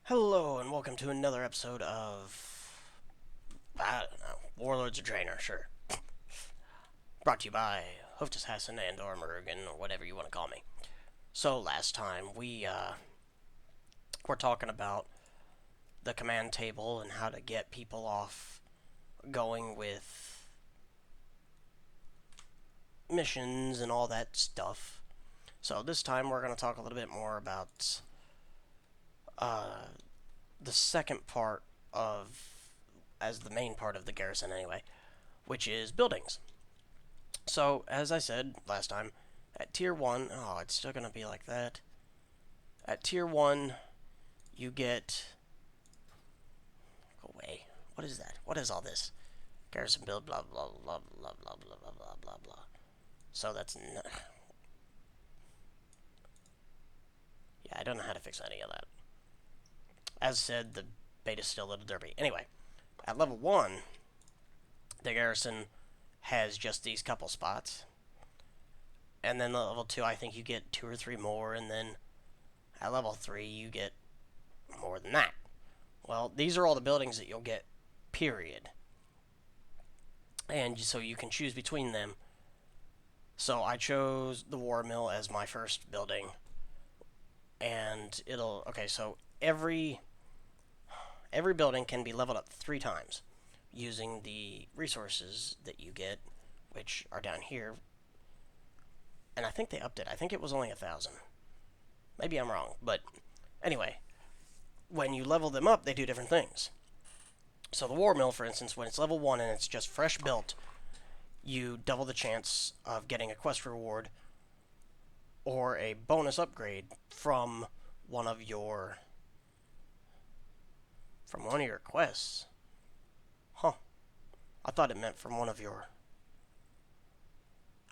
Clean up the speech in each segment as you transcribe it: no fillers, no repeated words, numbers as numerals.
Hello, and welcome to another episode of, I don't know, Warlords of Draenor, sure. Brought to you by Hostess Hassan and or Morgan, or whatever you want to call me. So, last time we were talking about the command table and how to get people off going with missions and all that stuff. So, this time we're going to talk a little bit more about the second part of, as the main part of the garrison anyway, which is buildings. So, as I said last time, at Tier 1, oh, it's still going to be like that. At Tier 1, you get... Go away. What is that? What is all this? Garrison build, blah, blah, blah, blah, blah, blah, blah, blah, blah, blah. So that's... Yeah, I don't know how to fix any of that. As said, the beta's still a little derpy. Anyway, at level 1, the garrison has just these couple spots. And then level 2, I think you get 2 or 3 more, and then at level 3, you get more than that. Well, these are all the buildings that you'll get, period. And so you can choose between them. So I chose the War Mill as my first building. And it'll... Okay, so every building can be leveled up 3 times using the resources that you get, which are down here. And I think they upped it. I think it was only 1,000. Maybe I'm wrong, but anyway, when you level them up, they do different things. So the War Mill, for instance, when it's level 1 and it's just fresh built, you double the chance of getting a quest reward or a bonus upgrade from one of your quests. Huh. I thought it meant from one of your...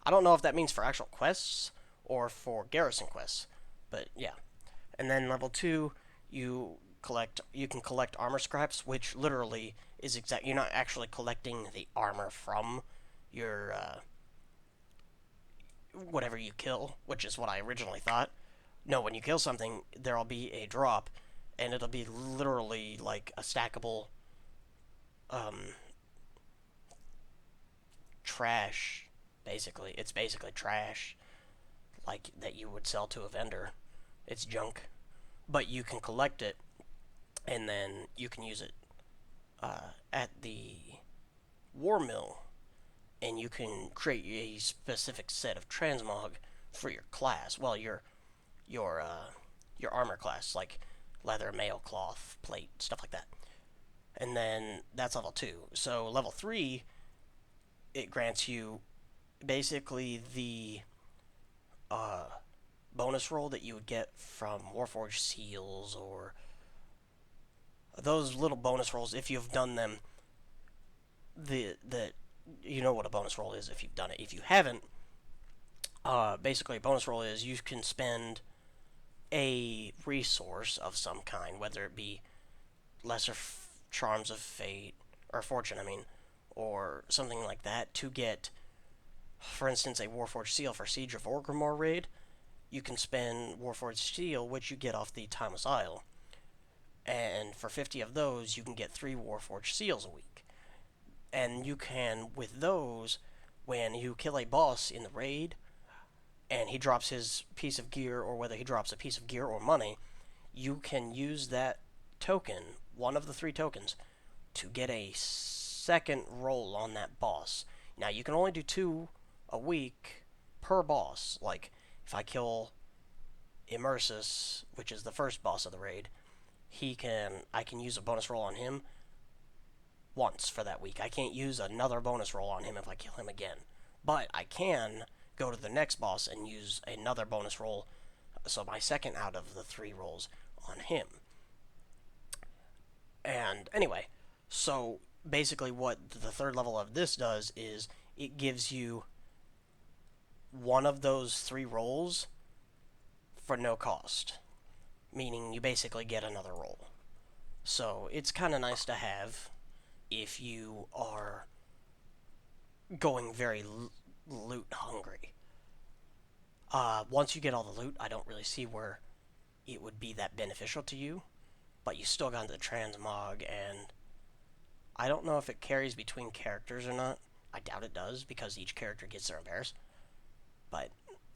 I don't know if that means for actual quests or for garrison quests, but yeah. And then level 2, you can collect armor scraps, which literally is you're not actually collecting the armor from your whatever you kill, which is what I originally thought. No, when you kill something, there'll be a drop, and it'll be literally like a stackable trash. Basically, it's basically trash, like that you would sell to a vendor. It's junk, but you can collect it, and then you can use it at the War Mill, and you can create a specific set of transmog for your class. Well, your armor class, like leather, mail, cloth, plate, stuff like that. And then that's level 2. So level 3, it grants you basically the bonus roll that you would get from Warforged seals, or those little bonus rolls if you've done them. You know what a bonus roll is if you've done it. If you haven't, basically a bonus roll is you can spend a resource of some kind, whether it be lesser charms of fate or fortune, I mean, or something like that, to get, for instance, a Warforged seal for Siege of Orgrimmar raid. You can spend Warforged seal, which you get off the Timeless Isle, and for 50 of those, you can get 3 Warforged seals a week. And you can, with those, when you kill a boss in the raid, and he drops his piece of gear, or whether he drops a piece of gear or money, you can use that token, one of the 3 tokens, to get a second roll on that boss. Now, you can only do 2 a week per boss. Like, if I kill Immersus, which is the first boss of the raid, I can use a bonus roll on him once for that week. I can't use another bonus roll on him if I kill him again. But I can go to the next boss and use another bonus roll, so my second out of the 3 rolls on him. And anyway, so basically what the 3rd level of this does is it gives you one of those 3 rolls for no cost, meaning you basically get another roll. So it's kind of nice to have if you are going very loot hungry. Once you get all the loot, I don't really see where it would be that beneficial to you, but you still got the transmog, and I don't know if it carries between characters or not. I doubt it does, because each character gets their own bears. But,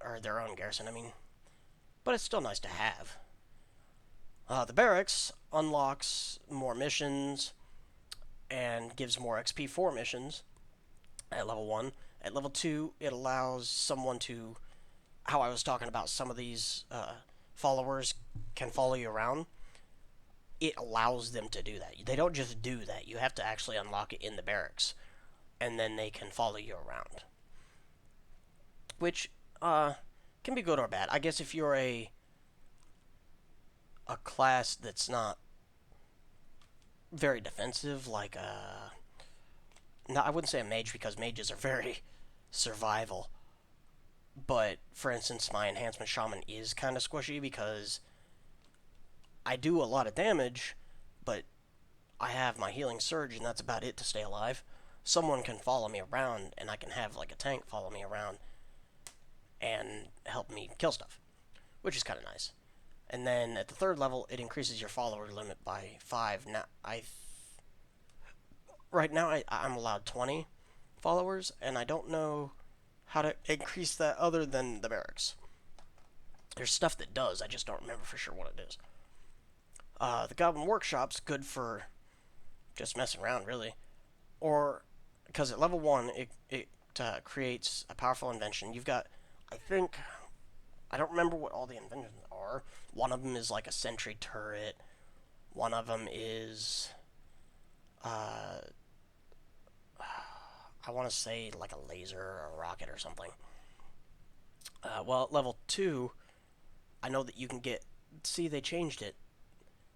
or their own garrison, I mean. But it's still nice to have. The barracks unlocks more missions and gives more XP for missions at level 1. At level 2, it allows someone to, how I was talking about some of these followers can follow you around. It allows them to do that. They don't just do that. You have to actually unlock it in the barracks, and then they can follow you around. Which can be good or bad. I guess if you're a class that's not very defensive, like no, I wouldn't say a mage, because mages are very survival. But for instance, my enhancement shaman is kind of squishy because I do a lot of damage, but I have my healing surge, and that's about it to stay alive. Someone can follow me around, and I can have like a tank follow me around and help me kill stuff, which is kind of nice. And then at the 3rd level, it increases your follower limit by 5. Now, right now I'm allowed 20 followers, and I don't know how to increase that other than the barracks. There's stuff that does, I just don't remember for sure what it is. The Goblin Workshop's good for just messing around, really. Or, because at level 1, it creates a powerful invention. You've got, I don't remember what all the inventions are. One of them is like a sentry turret. One of them is, I want to say like a laser or a rocket or something. Well, at level 2, I know that you can get, see, they changed it.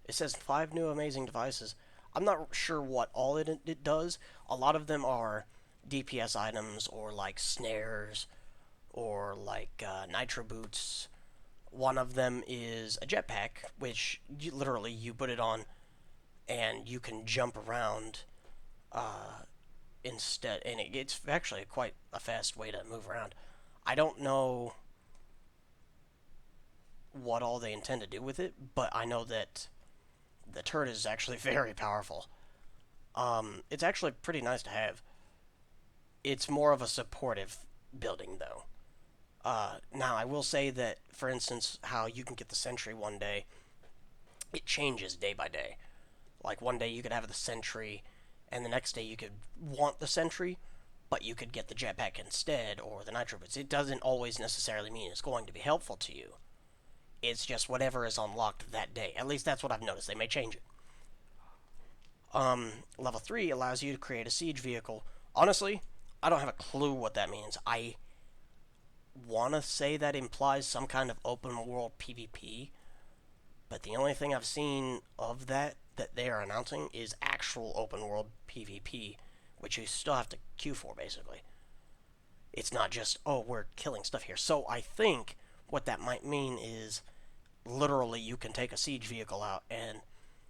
It says 5 new amazing devices. I'm not sure what all it does. A lot of them are DPS items, or like snares, or like nitro boots. One of them is a jetpack, which literally you put it on and you can jump around instead, and it's actually quite a fast way to move around. I don't know what all they intend to do with it, but I know that the turret is actually very powerful. It's actually pretty nice to have. It's more of a supportive building, though. Now, I will say that, for instance, how you can get the sentry one day, it changes day by day. Like, one day you could have the sentry, and the next day you could want the sentry, but you could get the jetpack instead, or the nitro boots. It doesn't always necessarily mean it's going to be helpful to you. It's just whatever is unlocked that day. At least that's what I've noticed. They may change it. Level 3 allows you to create a siege vehicle. Honestly, I don't have a clue what that means. I want to say that implies some kind of open world PvP, but the only thing I've seen of that they are announcing is actual open world PvP, which you still have to queue for, basically. It's not just, oh, we're killing stuff here. So I think what that might mean is literally you can take a siege vehicle out and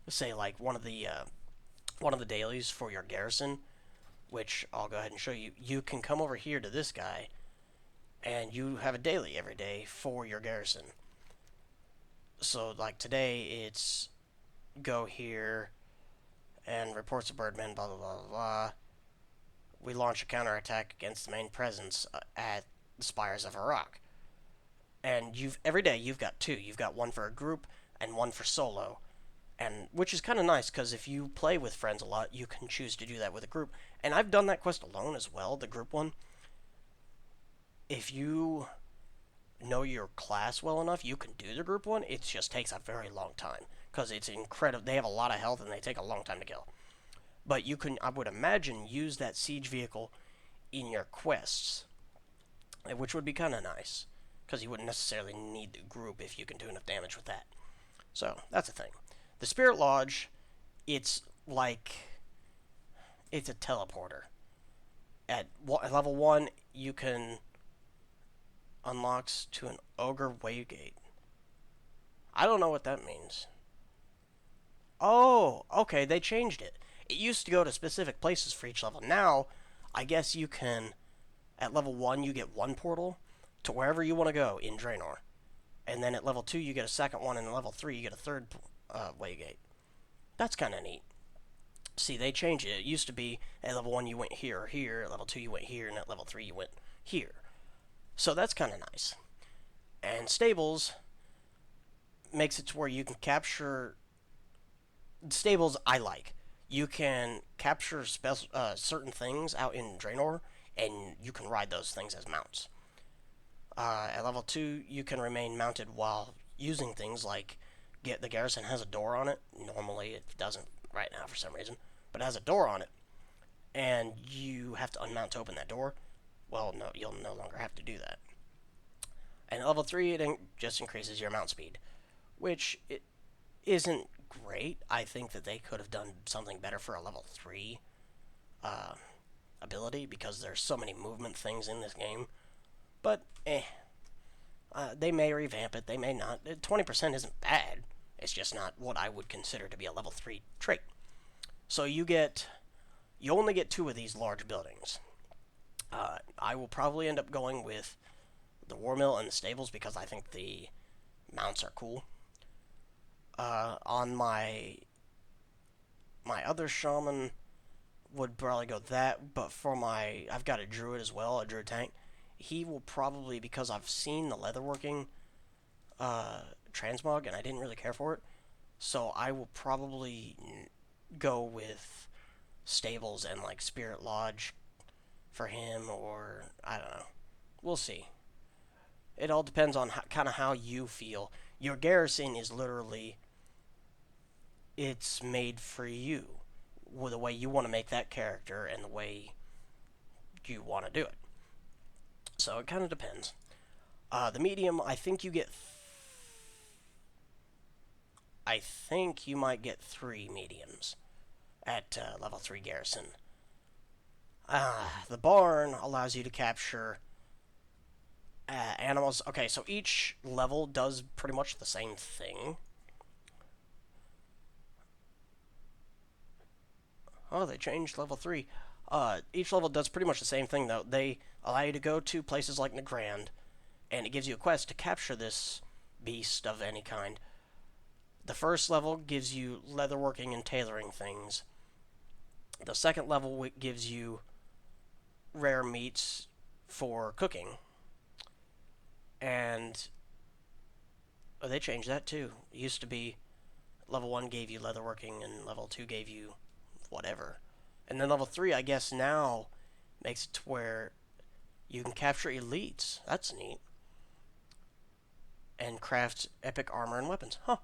say, like, one of the dailies for your garrison, which I'll go ahead and show you. You can come over here to this guy, and you have a daily every day for your garrison. So, like, today, it's go here, and reports of birdmen, blah, blah, blah, blah, blah. We launch a counterattack against the main presence at the Spires of Iraq. And every day, you've got 2. You've got one for a group, and one for solo. And which is kind of nice, because if you play with friends a lot, you can choose to do that with a group. And I've done that quest alone as well, the group one. If you know your class well enough, you can do the group one. It just takes a very long time, because it's incredible. They have a lot of health, and they take a long time to kill. But you can, I would imagine, use that siege vehicle in your quests, which would be kind of nice, because you wouldn't necessarily need the group if you can do enough damage with that. So, that's a thing. The Spirit Lodge, it's like, it's a teleporter. At level 1, you can unlocks to an Ogre Waygate. I don't know what that means. Oh, okay, they changed it. It used to go to specific places for each level. Now, I guess you can, at level 1, you get one portal to wherever you want to go in Dreanor. And then at level 2, you get a second one, and at level 3, you get a third Waygate. That's kind of neat. See, they changed it. It used to be at level 1 you went here or here, at level 2 you went here, and at level 3 you went here. So that's kind of nice. And stables makes it to where you can capture stables. I like you can capture certain things out in Draenor, and you can ride those things as mounts. At level 2, you can remain mounted while using things like the garrison has a door on it. Normally, it doesn't right now for some reason, but it has a door on it, and you have to unmount to open that door. Well, no, you'll no longer have to do that. And at level 3, it just increases your mount speed, which it isn't great. I think that they could have done something better for a level 3 uh, ability because there's so many movement things in this game. But, they may revamp it, they may not. 20% isn't bad. It's just not what I would consider to be a level 3 trait. So you only get 2 of these large buildings. I will probably end up going with the War Mill and the stables because I think the mounts are cool. On my other shaman would probably go that, but for I've got a druid as well, a druid tank. He will probably, because I've seen the leatherworking transmog and I didn't really care for it, so I will probably go with stables and like Spirit Lodge for him, or I don't know. We'll see. It all depends on kind of how you feel. Your garrison is literally, it's made for you, with the way you want to make that character and the way you want to do it. So it kind of depends. The medium, I think you get. I think you might get 3 mediums at level 3 garrison. The barn allows you to capture animals. Okay, so each level does pretty much the same thing. Oh, they changed level 3. Each level does pretty much the same thing, though. They allow you to go to places like Nagrand, and it gives you a quest to capture this beast of any kind. The first level gives you leatherworking and tailoring things. The second level gives you rare meats for cooking. And they changed that too. It used to be level 1 gave you leatherworking and level 2 gave you whatever. And then level 3, I guess, now makes it to where you can capture elites. That's neat. And craft epic armor and weapons. Huh.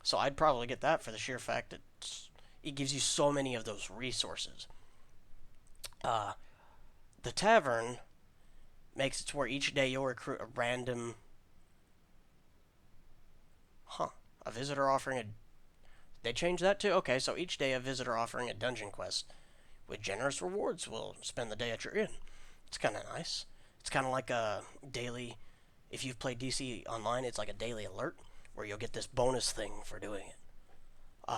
So I'd probably get that for the sheer fact that it gives you so many of those resources. The tavern makes it to where each day you'll recruit a random... A visitor offering a... They changed that too? Okay, so each day a visitor offering a dungeon quest with generous rewards will spend the day at your inn. It's kind of nice. It's kind of like a daily... If you've played DC Online, it's like a daily alert where you'll get this bonus thing for doing it.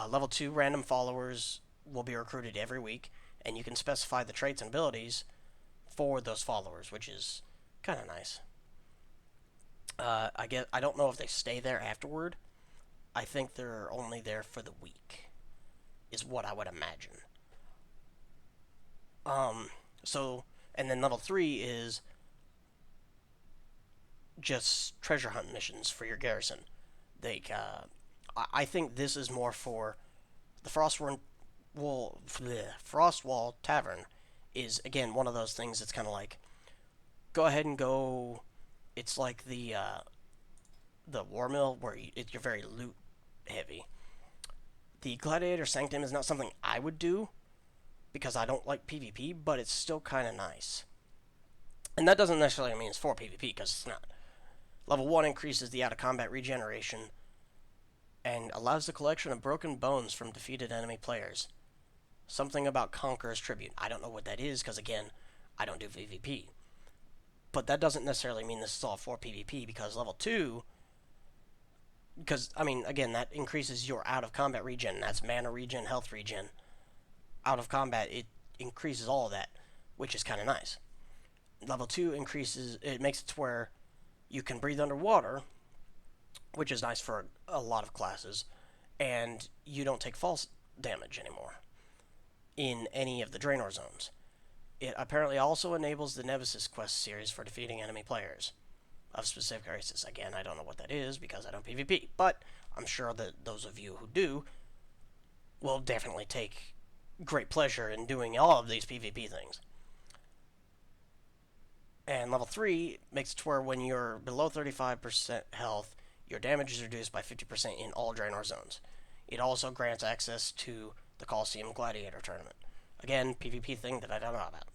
Level 2 random followers will be recruited every week, and you can specify the traits and abilities for those followers, which is kind of nice. I don't know if they stay there afterward. I think they're only there for the week, is what I would imagine. And then level 3 is just treasure hunt missions for your garrison. I think this is more for the Frostwall Tavern is, again, one of those things that's kind of like, go ahead and go. It's like the War Mill, where you're very loot heavy. The Gladiator Sanctum is not something I would do because I don't like PvP, but it's still kind of nice. And that doesn't necessarily mean it's for PvP, because it's not. Level 1 increases the out-of-combat regeneration and allows the collection of broken bones from defeated enemy players. Something about Conqueror's Tribute. I don't know what that is, because again, I don't do PvP. But that doesn't necessarily mean this is all for PvP, because level 2... Because, I mean, again, that increases your out-of-combat regen. That's mana regen, health regen. Out of combat, it increases all of that, which is kind of nice. Level 2 increases... It makes it to where you can breathe underwater, which is nice for a lot of classes, and you don't take fall damage anymore in any of the Draenor zones. It apparently also enables the Nemesis quest series for defeating enemy players of specific races. Again, I don't know what that is because I don't PvP, but I'm sure that those of you who do will definitely take great pleasure in doing all of these PvP things. And level 3 makes it to where when you're below 35% health, your damage is reduced by 50% in all Draenor zones. It also grants access to the Coliseum Gladiator Tournament. Again, PvP thing that I don't know about.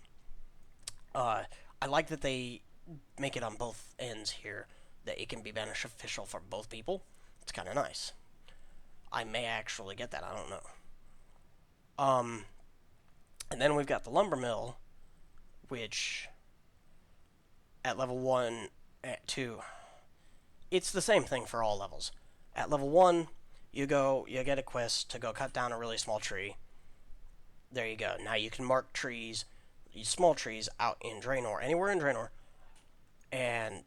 I like that they make it on both ends here, that it can be beneficial for both people. It's kind of nice. I may actually get that, I don't know. And then we've got the Lumber Mill, which at level 1, at 2, it's the same thing for all levels. At level 1, you get a quest to go cut down a really small tree. There you go. Now you can mark trees, these small trees, out in Dreanor, anywhere in Dreanor, and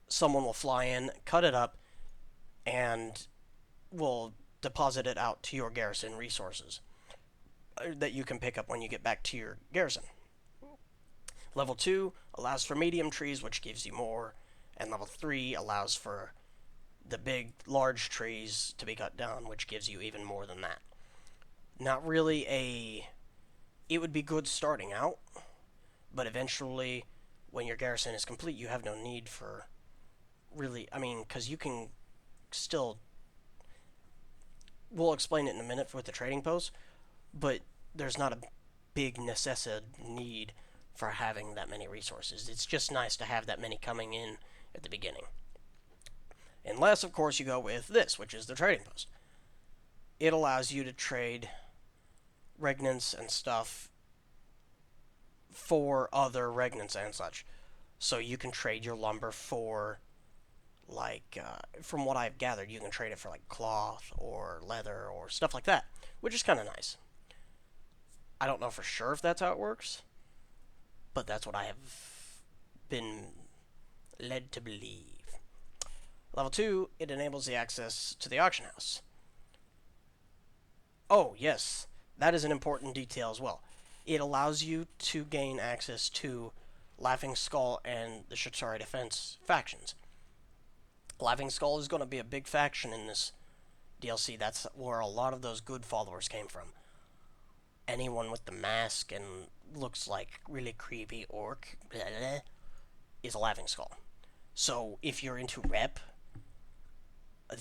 someone will fly in, cut it up, and will deposit it out to your garrison resources that you can pick up when you get back to your garrison. Level 2 allows for medium trees, which gives you more, and level 3 allows for the big, large trees to be cut down, which gives you even more than that. Not really a... It would be good starting out, but eventually, when your garrison is complete, you have no need for really... I mean, because you can still... We'll explain it in a minute with the trading post, but there's not a big need for having that many resources. It's just nice to have that many coming in at the beginning. Unless, of course, you go with this, which is the trading post. It allows you to trade regnants and stuff for other regnants and such. So you can trade your lumber for, like, from what I've gathered, you can trade it for, like, cloth or leather or stuff like that, which is kind of nice. I don't know for sure if that's how it works, but that's what I have been led to believe. Level 2, it enables the access to the auction house. Oh, yes, that is an important detail as well. It allows you to gain access to Laughing Skull and the Shitari Defense factions. Laughing Skull is going to be a big faction in this DLC. That's where a lot of those good followers came from. Anyone with the mask and looks like really creepy orc is a Laughing Skull. So if you're into rep,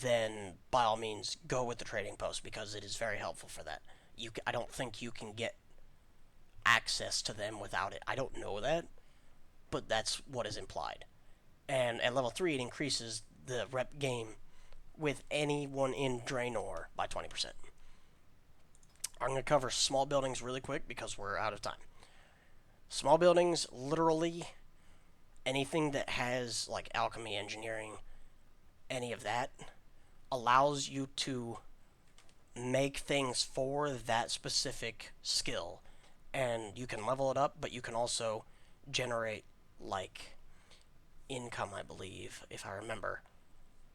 then by all means go with the trading post because it is very helpful for that. I don't think you can get access to them without it. I don't know that, but that's what is implied. And at level 3, it increases the rep game with anyone in Draenor by 20%. I'm going to cover small buildings really quick because we're out of time. Small buildings, literally anything that has like alchemy, engineering, any of that, allows you to make things for that specific skill. And you can level it up, but you can also generate, like, income, I believe, if I remember.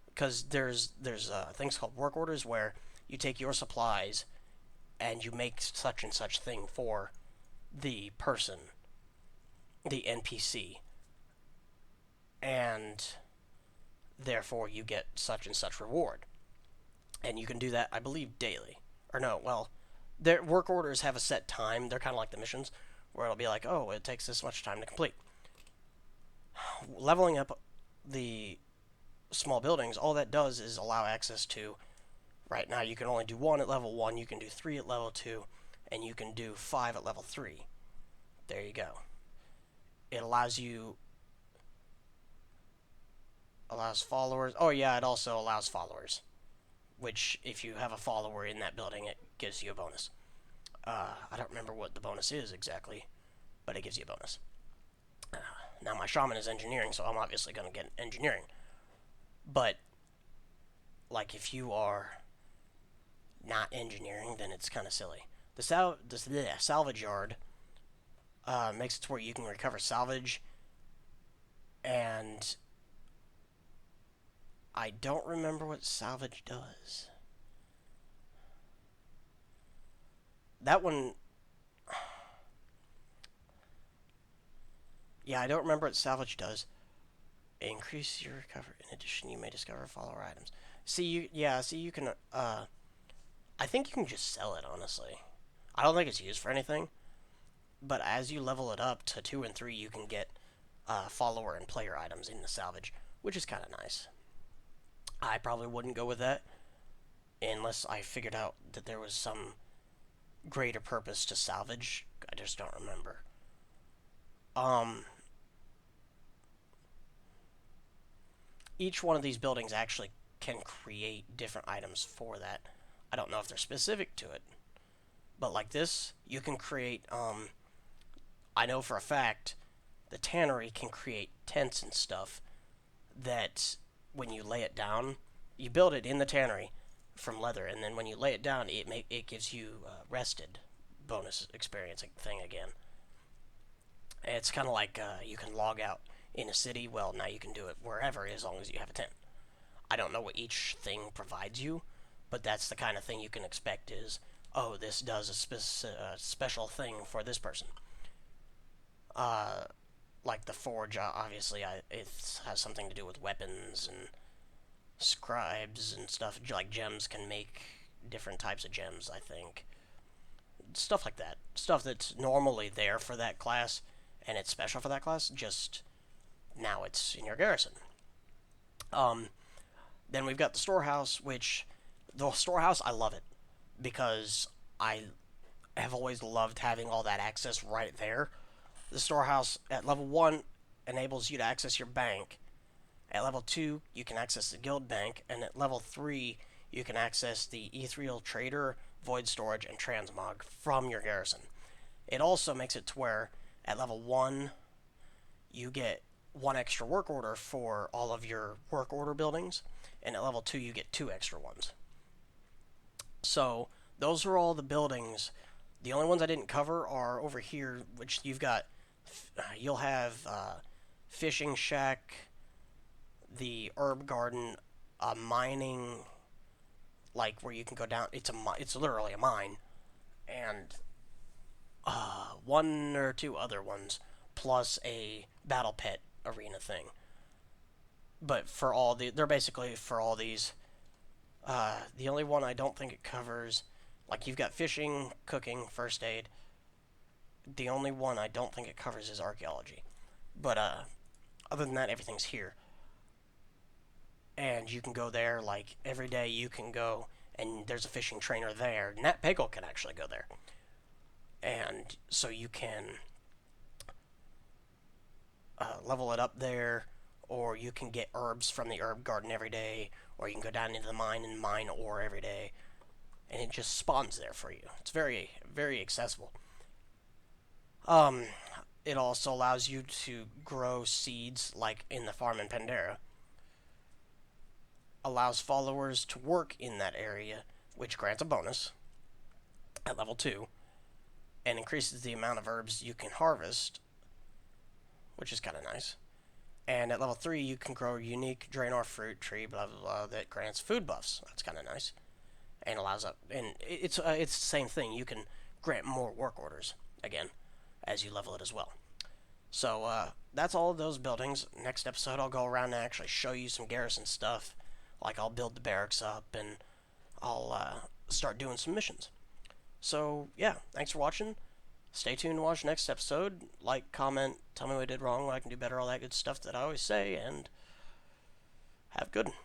Because there's things called work orders where you take your supplies and you make such and such thing for the person, the NPC. And therefore you get such and such reward. And you can do that, I believe, daily. Or no, well, their work orders have a set time. They're kind of like the missions, where it'll be like, oh, it takes this much time to complete. Leveling up the small buildings, all that does is allow access to, right now you can only do 1 at level 1, you can do 3 at level 2, and you can do 5 at level 3. There you go. It allows followers. Oh yeah, it also allows followers, which if you have a follower in that building, it gives you a bonus. I don't remember what the bonus is exactly, but it gives you a bonus. Now my shaman is engineering, so I'm obviously going to get engineering. But, like, if you are not engineering, then it's kind of silly. The salvage yard makes it to where you can recover salvage, and I don't remember what salvage does. that one, yeah, I don't remember what salvage does. Increase your recovery. In addition, you may discover follower items. See, you can, I think you can just sell it, honestly. I don't think it's used for anything, but as you level it up to 2 and 3, you can get follower and player items in the salvage, which is kind of nice. I probably wouldn't go with that unless I figured out that there was some greater purpose to salvage. I just don't remember. Um, each one of these buildings actually can create different items for that. I don't know if they're specific to it, but like this, you can create. I know for a fact the tannery can create tents and stuff that when you lay it down, you build it in the tannery from leather, and then when you lay it down, it gives you rested bonus experience thing again. It's kind of like you can log out in a city. Well, now you can do it wherever as long as you have a tent. I don't know what each thing provides you, but that's the kind of thing you can expect is, oh, this does a special thing for this person. Uh, like the forge, obviously, it has something to do with weapons and scribes and stuff. Like gems can make different types of gems, I think. Stuff like that. Stuff that's normally there for that class and it's special for that class, just now it's in your garrison. Um, then we've got the storehouse, which the storehouse, I love it because I have always loved having all that access right there. The storehouse at level 1 enables you to access your bank. At level 2, you can access the guild bank, and at level 3, you can access the ethereal trader, void storage, and transmog from your garrison. It also makes it to where at level 1, you get 1 extra work order for all of your work order buildings, and at level 2, you get 2 extra ones. So, those are all the buildings. The only ones I didn't cover are over here, which you'll have fishing shack, the herb garden, a mining, like where you can go down. It's literally a mine, and 1 or 2 other ones, plus a battle pet arena thing. But they're basically for all these. The only one I don't think it covers, like you've got fishing, cooking, first aid. The only one I don't think it covers is archaeology. But other than that, everything's here. And you can go there, like, every day you can go, and there's a fishing trainer there. Nat Pagel can actually go there. And so you can level it up there, or you can get herbs from the herb garden every day, or you can go down into the mine and mine ore every day. And it just spawns there for you. It's very, very accessible. Um, it also allows you to grow seeds, like in the farm in Pandera. Allows followers to work in that area, which grants a bonus at level 2, and increases the amount of herbs you can harvest, which is kind of nice. And at level 3, you can grow a unique Dreanor fruit tree, blah blah blah, that grants food buffs. That's kind of nice, and allows up. And it's the same thing. You can grant more work orders again as you level it as well. So that's all of those buildings. Next episode, I'll go around and actually show you some garrison stuff. Like I'll build the barracks up and I'll start doing some missions. So yeah, thanks for watching. Stay tuned to watch next episode. Like, comment, tell me what I did wrong, what I can do better, all that good stuff that I always say, and have a good one.